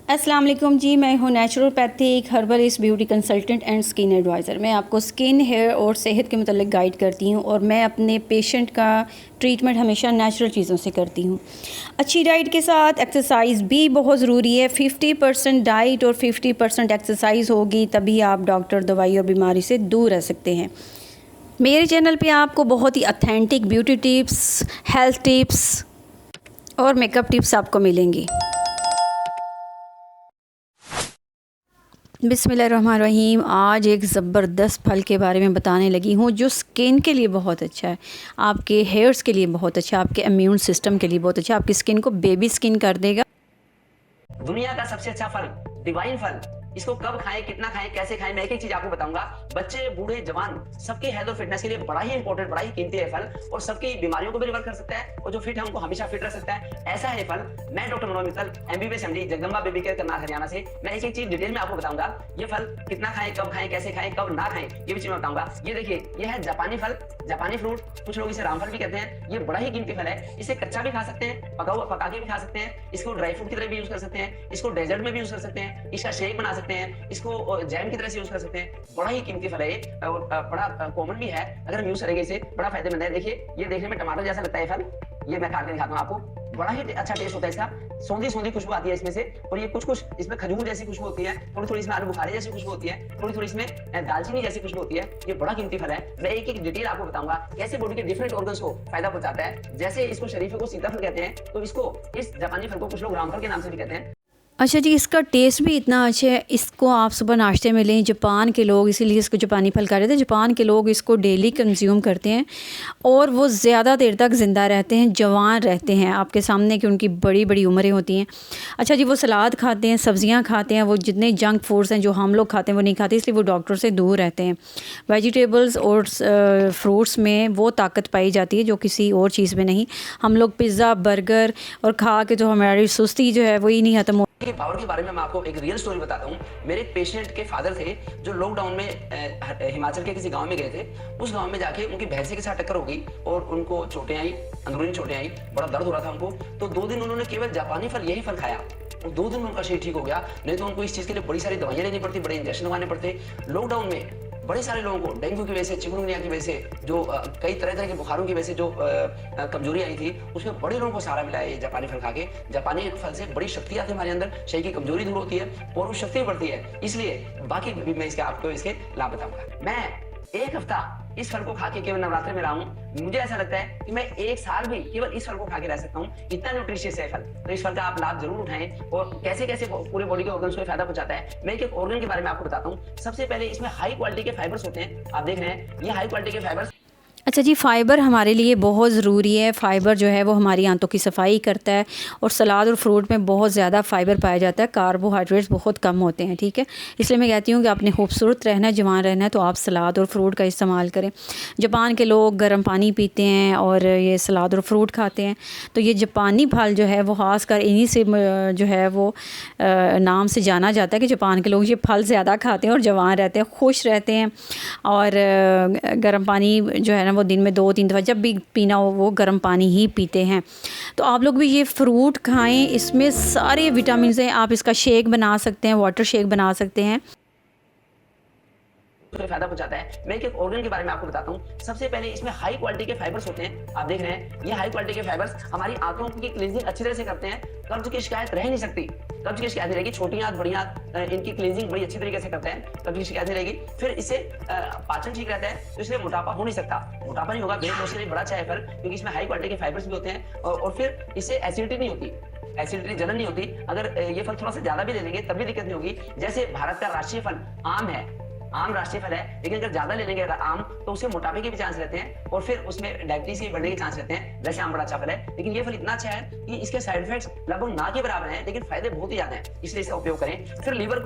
अस्सलाम वालेकुम जी, मैं हूँ naturopathic herbalist beauty consultant and skin adviser. मैं आपको स्किन, हेयर और सेहत के मतलब गाइड करती हूँ और मैं अपने पेशेंट का ट्रीटमेंट हमेशा नेचुरल चीज़ों से करती हूँ। अच्छी डाइट के साथ एक्सरसाइज भी बहुत ज़रूरी है। 50% डाइट और 50% एक्सरसाइज होगी, तभी आप डॉक्टर, दवाई और बीमारी से दूर रह सकते हैं। मेरे चैनल पे आपको बहुत ही authentic beauty tips, health tips और मेकअप टिप्स आपको मिलेंगी। बिस्मिल्लाहिर्रहमानिर्रहीम। आज एक ज़बरदस्त फल के बारे में बताने लगी हूँ जो स्किन के लिए बहुत अच्छा है, आपके हेयर्स के लिए बहुत अच्छा है, आपके इम्यून सिस्टम के लिए बहुत अच्छा है, आपकी स्किन को बेबी स्किन कर देगा। दुनिया का सबसे अच्छा फल, डिवाइन फल। इसको कब खाएं, कितना खाएं, कैसे खाएं, मैं एक एक चीज आपको बताऊंगा। बच्चे, बूढ़े, जवान, सबके हेल्थ और फिटनेस के लिए बड़ा ही इंपॉर्टेंट, बड़ा ही कीमती है फल और सबकी बीमारियों को भी रिवर्स कर सकता है और जो फिट है उनको हमेशा फिट रख सकता है। ऐसा है फल। मैं doctor Manoj Mittal, MBBS MD, Jagdamba baby care, Karnal, Haryana से मैं एक एक चीज डिटेल में आपको बताऊंगा। ये फल कितना खाएं, कब खाएं, कैसे खाएं, कब ना खाएं, ये भी चीज मैं बताऊंगा। ये देखिए, ये है जापानी फल, जापानी फ्रूट, कुछ लोग इसे रामफल भी कहते हैं। ये बड़ा ही कीमती फल है। इसे कच्चा भी खा सकते हैं, पका के भी खा सकते हैं, इसको ड्राई फ्रूट की तरह भी यूज कर सकते हैं, इसको डेजर्ट में भी यूज कर सकते हैं, इसका शेक बना सकते हैं, इसको जैम की तरह से यूज कर सकते हैं। बड़ा ही कीमती फल है ये और बड़ा कॉमन भी है। अगर हम यूज करेंगे इसे, बड़ा फायदेमंद है। देखिए, ये देखने में टमाटर जैसा लगता है फल। ये मैं खा के दिखाता हूँ आपको। बड़ा ही अच्छा टेस्ट होता है इसका। सौंधी सौंधी खुशबू आती है इसमें से और ये कुछ इसमें खजूर जैसी खुशबू होती है, थोड़ी थोड़ी इसमें आलू बुखारे जैसी खुशबू होती है, थोड़ी थोड़ी इसमें दालचीनी जैसी खुशबू होती है। ये बड़ा कीमती फल है। मैं एक एक डिटेल आपको बताऊंगा कैसे बॉडी के डिफरेंट ऑर्गन्स को फायदा पहुंचाता है। जैसे इसको शरीफे को सीताफल कहते हैं, तो इसको, इस जापानी फल को कुछ लोग रामफल के नाम से भी कहते हैं। अच्छा जी, इसका टेस्ट भी इतना अच्छा है। इसको आप सुबह नाश्ते में लें। जापान के लोग, इसीलिए इसको जापानी फल कह रहे थे, जापान के लोग इसको डेली कंज्यूम करते हैं और वो ज़्यादा देर तक ज़िंदा रहते हैं, जवान रहते हैं, आपके सामने कि उनकी बड़ी बड़ी उम्रें होती हैं। अच्छा जी, वो सलाद खाते हैं, सब्जियां खाते हैं, वो जितने जंक फूड्स हैं जो हम लोग खाते हैं वो नहीं खाते, इसलिए वो डॉक्टर से दूर रहते हैं। वेजिटेबल्स और फ्रूट्स में वो ताकत पाई जाती है जो किसी और चीज़ में नहीं। हम लोग पिज़्ज़ा, बर्गर और खा के तो हमारी सुस्ती जो है वही नहीं खत्म। के पावर के बारे में मैं आपको एक रियल स्टोरी बताता हूँ। मेरे एक पेशेंट के फादर थे जो लॉकडाउन में हिमाचल के किसी गांव में गए थे। उस गांव में जाके उनकी भैंसे के साथ टक्कर हो गई और उनको चोटें आई, अंदरूनी चोटें आई, बड़ा दर्द हो रहा था उनको। तो 2 दिन उन्होंने केवल जापानी फल, यही फल खाया और 2 दिन में उनका शरीर ठीक हो गया। नहीं तो उनको इस चीज के लिए बड़ी सारी दवाइयां लेनी पड़ती, बड़े इंजेक्शन लगाने पड़ते। लॉकडाउन में बड़े सारे लोगों को डेंगू की वजह से, चिकनगुनिया की वजह से, जो कई तरह तरह के बुखारों की वजह से जो कमजोरी आई थी, उसमें बड़े लोगों को सहारा मिला है ये जापानी फल खा के। जापानी फल से बड़ी शक्ति आती है हमारे अंदर, शरीर की कमजोरी दूर होती है और वो शक्ति बढ़ती है। इसलिए बाकी भी मैं आपको इसके लाभ बताऊंगा। मैं एक हफ्ता इस फल को खा के केवल नवरात्रि में रहा हूँ। मुझे ऐसा लगता है कि मैं 1 साल भी केवल इस फल को खा के रह सकता हूँ। इतना न्यूट्रिशियस है फल। तो इस फल का आप लाभ जरूर उठाएं और कैसे कैसे पूरे बॉडी के ऑर्गन्स को फायदा पहुंचाता है। मैं एक ऑर्गन के बारे में आपको बताता हूँ। सबसे पहले इसमें हाई क्वालिटी के फाइबर्स होते हैं। आप देख रहे हैं, ये हाई क्वालिटी के फाइबर्स। अच्छा जी, फ़ाइबर हमारे लिए बहुत ज़रूरी है। फ़ाइबर जो है वो हमारी आंतों की सफाई करता है और सलाद और फ्रूट में बहुत ज़्यादा फ़ाइबर पाया जाता है। कार्बोहाइड्रेट्स बहुत कम होते हैं, ठीक है। इसलिए मैं कहती हूँ कि आपने खूबसूरत रहना है, जवान रहना है, तो आप सलाद और फ्रूट का इस्तेमाल करें। जापान के लोग गर्म पानी पीते हैं और ये सलाद और फ्रूट खाते हैं। तो ये जापानी फल जो है वो ख़ासकर इन्हीं से जो है वो नाम से जाना जाता है कि जापान के लोग ये फल ज़्यादा खाते हैं और जवान रहते हैं, खुश रहते हैं। और गर्म पानी जो है ना वो दिन में 2-3 दफ़ा जब भी पीना हो वो गर्म पानी ही पीते हैं। तो आप लोग भी ये फ्रूट खाएं, इसमें सारे विटामिन हैं। आप इसका शेक बना सकते हैं, वाटर शेक बना सकते हैं, फायदा पहुंचाता है। मैं एक ऑर्गन के बारे में आपको बताता हूँ। सबसे पहले इसमें हाई क्वालिटी के फाइबर्स होते हैं। आप देख रहे हैं, ये हाई क्वालिटी के फाइबर्स हमारी आंतों की क्लींजिंग अच्छी तरह से करते हैं। कब्ज की शिकायत रह नहीं सकती, कब्ज की शिकायत नहीं रहेगी। छोटी आंत, बड़ी आंत, इनकी क्लींजिंग बड़ी अच्छी तरीके से करते हैं, कब्ज की शिकायत नहीं रहेगी। फिर इससे पाचन ठीक रहता है, तो इसलिए मोटापा हो नहीं सकता। मोटापा नहीं होगा। वेट लॉस के लिए बड़ा अच्छा है फल, क्योंकि इसमें हाई क्वालिटी के फाइबर्स भी होते हैं और फिर इससे एसिडिटी नहीं होती, एसिडिटी जलन नहीं होती। अगर ये फल थोड़ा सा ज्यादा भी ले लेंगे तब भी दिक्कत नहीं होगी। जैसे भारत का राष्ट्रीय फल आम है, आम राष्ट्रीय फल है, लेकिन अगर ज्यादा ले लेंगे आम तो उससे मोटापे के भी चांस रहते हैं और फिर उसमें डायबिटीज के बढ़ने के चांस रहते हैं। वैसे आम बड़ा अच्छा फल है, लेकिन ये फल इतना अच्छा है कि इसके साइड इफेक्ट्स लगभग ना के बराबर हैं, लेकिन फायदे बहुत ही ज्यादा हैं, इसलिए इसका उपयोग करें। फिर लीवर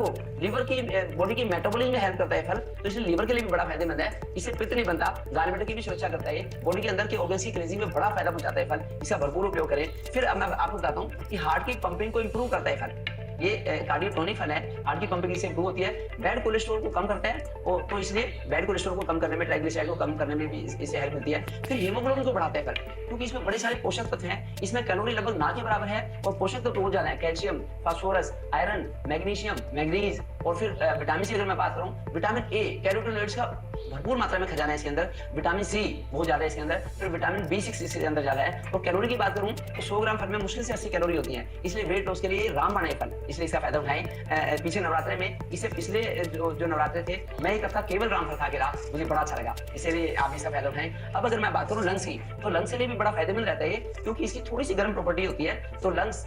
की बॉडी की मेटाबॉलिज्म में हेल्प करता है फल, तो इसलिए लीवर के लिए भी बड़ा फायदेमंद है। इससे पित्त नहीं बनता, गालब्लैडर की भी सुरक्षा करता है। बॉडी के अंदर के ऑर्गन्स की क्लींजिंग में बड़ा फायदा पहुंचाता है फल, इसका भरपूर उपयोग करें। फिर अब मैं आपको बताता हूँ कि हार्ट की पंपिंग को इंप्रूव करता है फल। ये कार्डियोटोनिक फल है, हार्ट की कॉम्प्लेक्सिटी से इंप्रूव होती है, बैड कोलेस्ट्रॉल को कम करता है, और तो इसलिए बैड कोलेस्ट्रॉल को कम करने में, ट्राइग्लिसराइड को कम करने में भी इससे हेल्प मिलती है। फिर हीमोग्लोबिन को बढ़ाता है फल, क्योंकि इसमें बड़े सारे पोषक तत्व हैं, इसमें कैलोरी लगभग ना के बराबर है और पोषक तत्व बहुत ज्यादा है, calcium, phosphorus, iron, magnesium, manganese, और फिर विटामिन सी अगर मैं बात करूं, विटामिन ए, कैरोटीनॉइड्स का भरपूर मात्रा में खजाना है इसके अंदर, विटामिन सी बहुत ज्यादा है इसके अंदर, फिर विटामिन B6 इसके अंदर ज्यादा है। और कैलोरी की बात करूं तो 100 ग्राम फल में मुश्किल से 80 कैलोरी होती है, इसलिए वेट लॉस के लिए रामबाण है फल, इसलिए इसका फायदा उठाएं। पीछे नवरात्रे में, इससे पिछले जो नवरात्रे थे, मैं एक हफ्ता केवल रामफल खा के रहा, मुझे बड़ा अच्छा लगा, इसलिए आप इसका फायदा उठाएं। अब अगर मैं बात करूं लंग्स की, तो लंग्स के लिए भी बड़ा फायदेमंद रहता है, क्योंकि इसकी थोड़ी सी गर्म प्रॉपर्टी होती है, तो लंग्स,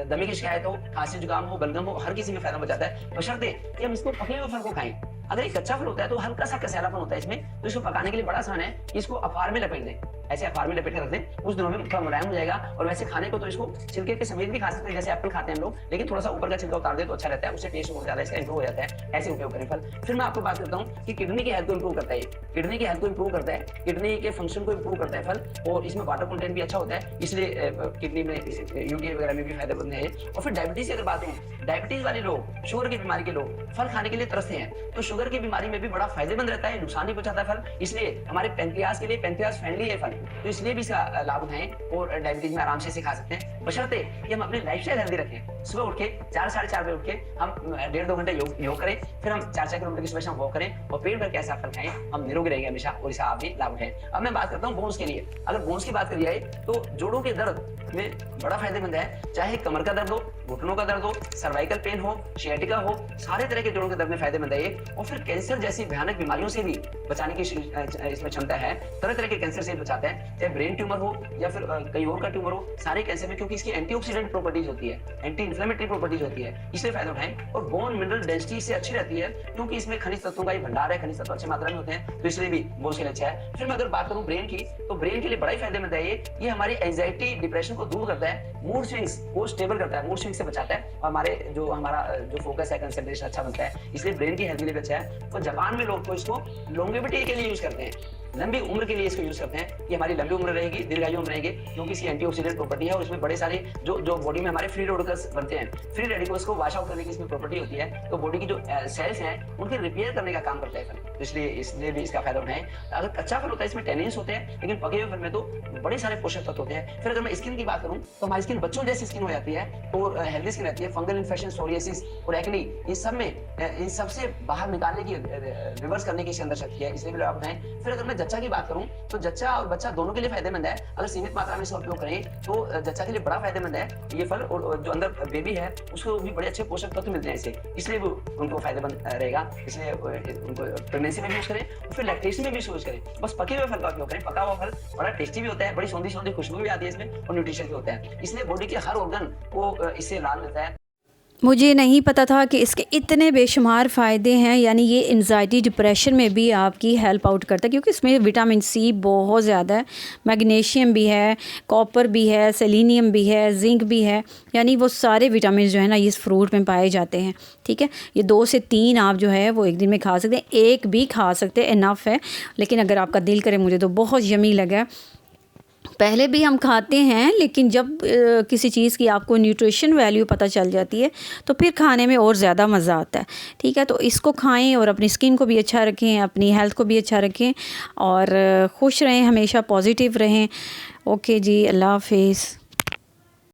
दमे की शिकायत हो, खांसी जुकाम हो, बलगम हो, हर किसी में फायदा हो जाता है, बशर्ते कि हम इसको पके हुए फल को खाएं। अगर एक कच्चा फल होता है तो हल्का सा कसैलापन होता है इसमें, तो इसको पकाने के लिए बड़ा आसान है कि इसको अफार में लपेट दें, ऐसे अफार में लपेट कर रख दें, कुछ दिनों में थोड़ा मुलायम हो जाएगा। और वैसे खाने को तो इसको छिलके के समेत भी खा सकते हैं, जैसे एप्पल खाते हैं हम लोग, लेकिन थोड़ा सा ऊपर का छिलका उतार दे तो अच्छा रहता है, उससे टेस्ट बहुत ज्यादा इसका इंप्रूव हो जाता है। ऐसे उपयोग करें फल। फिर मैं आपको बात करता हूँ कि किडनी की हेल्थ को इंप्रूव करता है, किडनी की हेल्थ को इंप्रूव करता है, किडनी के फंक्शन को इंप्रूव करता है फल, और इसमें वाटर कंटेंट भी अच्छा होता है, इसलिए किडनी में, यूटीआई वगैरह में भी फायदेमंद है। और फिर डायबिटीज की अगर बात करूँ, डायबिटीज वाले लोग, शुगर की बीमारी के लोग फल खाने के लिए तरसते हैं, तो शुगर की बीमारी में भी बड़ा फायदेमंद रहता है, नुकसान नहीं पहुंचाता फल, इसलिए हमारे पैंक्रियाज के लिए पैंक्रियाज फ्रेंडली है फल, तो इसलिए भी इसका लाभ उठाएं और डायबिटीज में आराम से खा सकते हैं, बशर्ते कि हम अपनी लाइफस्टाइल हेल्दी रखें। सुबह उठ के 4-4:30 बजे उठ के हम 1.5-2 घंटे योग करें, फिर हम 4-4 किलोमीटर की सुबह शाम वॉक करें और पेट भर के ऐसा फल खाएं, हम निरोगी रहेंगे हमेशा, और इसका आप भी लाभ उठाएं। अब मैं बात करता हूँ बोन्स के लिए। अगर बोन्स की बात करी जाए तो जोड़ों के दर्द में बड़ा फायदेमंद है, चाहे कमर का दर्द हो, घुटनों का दर्द हो, सर्वाइकल पेन हो, शियाटिका हो, सारे तरह के जोड़ों के दर्द में फायदेमंद है ये। और फिर कैंसर जैसी भयानक बीमारियों से भी बचाने की इसमें क्षमता है, तरह तरह के कैंसर से बचाता है, चाहे ब्रेन ट्यूमर हो या फिर कहीं और का ट्यूमर हो, सारे कैंसर में, क्योंकि इसकी एंटीऑक्सीडेंट प्रॉपर्टीज होती है, एंटी इन्फ्लेमेटरी प्रॉपर्टीज होती है, इसलिए फायदा उठाएं। और बोन मिनरल डेंसिटी इससे अच्छी रहती है, क्योंकि इसमें खनिज तत्वों का ही भंडार है, खनिज तत्व अच्छी मात्रा में होते हैं, तो इसलिए भी बोन्स के लिए अच्छा है। फिर मैं अगर बात करूं ब्रेन की, तो ब्रेन के लिए बड़ा ही फायदेमंद है ये हमारी एंजाइटी, डिप्रेशन को दूर करता है, मूड स्विंग्स को स्टेबल करता है, मूड स्विंग से बचाता है, और हमारा जो फोकस है, कंसंट्रेशन अच्छा बनता है, इसलिए ब्रेन की हेल्थ के लिए अच्छा है। तो जापान में लोग तो इसको लॉन्गेविटी के लिए यूज करते हैं, लंबी उम्र के लिए इसको यूज करते हैं कि हमारी लंबी उम्र रहेगी, दीर्घायु हम रहेंगे, क्योंकि इसकी एंटीऑक्सीडेंट प्रॉपर्टी है, और इसमें बड़े सारे जो बॉडी में हमारे फ्री रेडिकल्स बनते हैं, फ्री रेडिकल्स को वॉश आउट करने की इसमें प्रॉपर्टी होती है, तो बॉडी की जो सेल्स हैं उनके रिपेयर करने का काम करता है फल, तो इसलिए भी इसका फायदा उठाएं। अगर कच्चा फल होता है इसमें टेनिन्स होते हैं, लेकिन पके हुए फल में तो बड़े सारे पोषक तत्व होते हैं। फिर अगर मैं स्किन की बात करूं तो हमारी स्किन बच्चों जैसी स्किन हो जाती है और हेल्दी स्किन रहती है, फंगल इन्फेक्शन, सोरियासिस और एक्ने, इन सब से बाहर निकालने की, रिवर्स करने की इसके अंदर शक्ति है, इसलिए भी लाभ उठाएं। फिर अगर मैं जच्चा की बात करूं तो जच्चा और बच्चा दोनों के लिए फायदेमंद है, अगर सीमित मात्रा में इसका उपयोग करें तो जच्चा के लिए बड़ा फायदेमंद है ये फल, और जो अंदर बेबी है उसको भी बड़े अच्छे पोषक तत्व मिलते हैं इससे, इसलिए वो उनको फायदेमंद रहेगा, इसलिए उनको प्रेगनेंसी में भी यूज करें और फिर लैक्टेशन में भी यूज करें। बस पके हुए फल का उपयोग करें, पका हुआ फल बड़ा टेस्टी भी होता है, बड़ी सौंधी सौंधी खुशबू भी आती है इसमें, और न्यूट्रिशन भी होता है, इसलिए बॉडी के हर ऑर्गन को इससे लाभ मिलता है। मुझे नहीं पता था कि इसके इतने बेशुमार फ़ायदे हैं, यानी ये एंजाइटी, डिप्रेशन में भी आपकी हेल्प आउट करता है, क्योंकि इसमें विटामिन सी बहुत ज़्यादा है, मैग्नीशियम भी है, कॉपर भी है, सेलेनियम भी है, जिंक भी है, यानी वो सारे विटामिन जो है ना इस फ्रूट में पाए जाते हैं। ठीक है, ये 2 से 3 आप जो है वो एक दिन में खा सकते हैं, एक भी खा सकते हैं, इनफ है, लेकिन अगर आपका दिल करे, मुझे तो बहुत यमी लगा। पहले भी हम खाते हैं, लेकिन जब किसी चीज़ की आपको न्यूट्रिशन वैल्यू पता चल जाती है तो फिर खाने में और ज़्यादा मज़ा आता है। ठीक है, तो इसको खाएं और अपनी स्किन को भी अच्छा रखें, अपनी हेल्थ को भी अच्छा रखें, और खुश रहें, हमेशा पॉजिटिव रहें। ओके जी, अल्लाह हाफिज़।